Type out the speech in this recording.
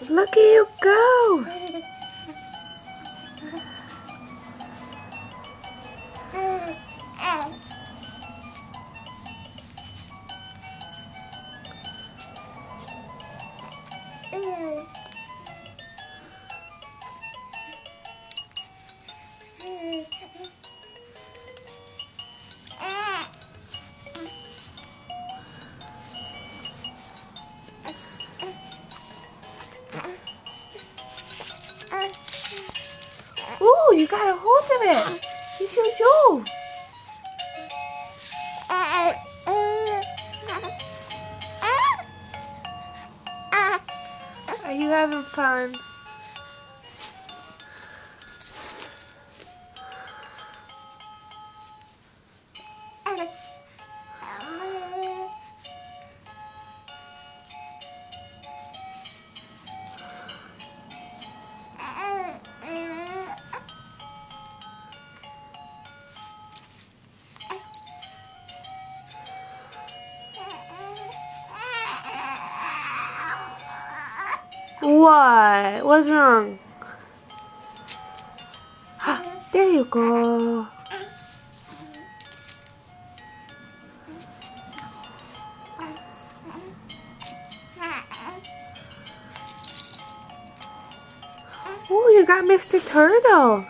Look at you go! Ooh, you got a hold of it! It's your jaw! Are you having fun? What? What's wrong? There you go. Oh, you got Mr. Turtle.